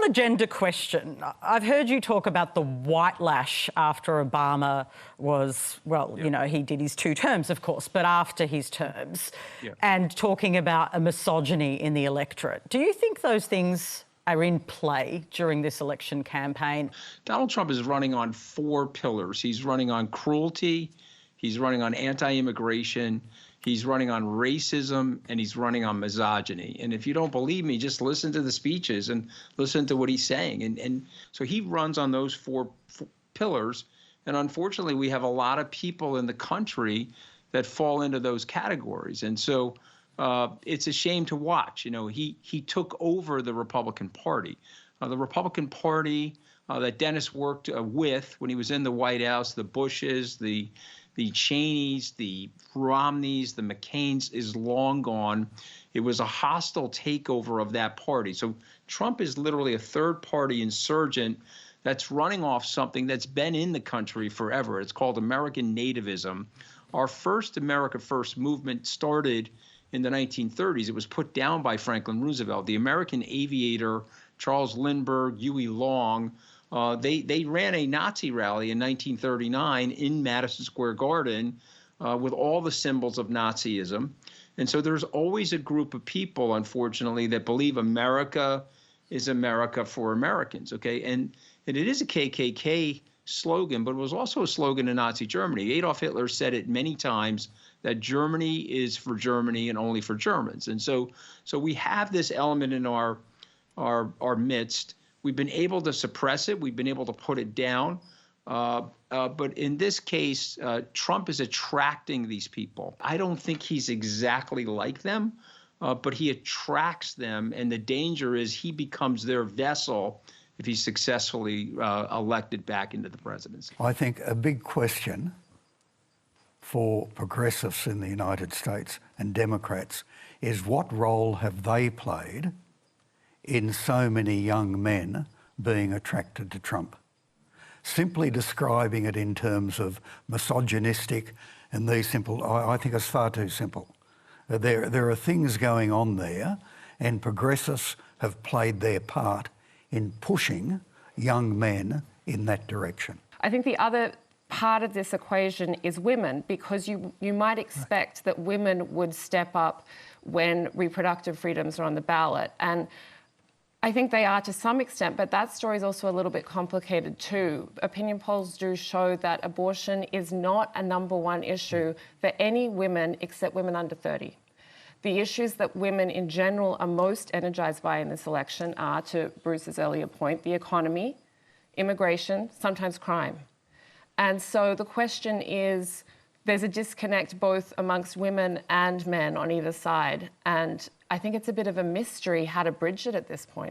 a gender question. I've heard you talk about the white lash after Obama was, well, you know, he did his 2 terms, of course, but after his terms, and talking about a misogyny in the electorate. Do you think those things are in play during this election campaign? Donald Trump is running on 4 pillars. He's running on cruelty, he's running on anti-immigration, he's running on racism, and he's running on misogyny. And if you don't believe me, just listen to the speeches and listen to what he's saying. And so he runs on those 4 pillars. And unfortunately, we have a lot of people in the country that fall into those categories. And so it's a shame to watch. You know, he took over the Republican Party. The Republican Party that Dennis worked with when he was in the White House, the Bushes, the Cheneys, the Romneys, the McCains, is long gone. It was a hostile takeover of that party. So Trump is literally a third-party insurgent that's running off something that's been in the country forever. It's called American nativism. Our first America First movement started in the 1930s. It was put down by Franklin Roosevelt. The American aviator, Charles Lindbergh, Huey Long, they ran a Nazi rally in 1939 in Madison Square Garden with all the symbols of Nazism. And so there's always a group of people, unfortunately, that believe America is America for Americans, okay? And it is a KKK slogan, but it was also a slogan in Nazi Germany. Adolf Hitler said it many times that Germany is for Germany and only for Germans. And so we have this element in our midst. We've been able to suppress it. We've been able to put it down. But in this case, Trump is attracting these people. I don't think he's exactly like them, but he attracts them. And the danger is he becomes their vessel if he's successfully elected back into the presidency. I think a big question for progressives in the United States and Democrats is what role have they played in so many young men being attracted to Trump? Simply describing it in terms of misogynistic and these simple, I think it's far too simple. There are things going on there, and progressives have played their part in pushing young men in that direction. I think the other part of this equation is women, because you might expect that women would step up when reproductive freedoms are on the ballot. And I think they are to some extent, but that story is also a little bit complicated too. Opinion polls do show that abortion is not a #1 issue for any women except women under 30. The issues that women in general are most energised by in this election are, to Bruce's earlier point, the economy, immigration, sometimes crime. And so the question is, there's a disconnect both amongst women and men on either side. And I think it's a bit of a mystery how to bridge it at this point.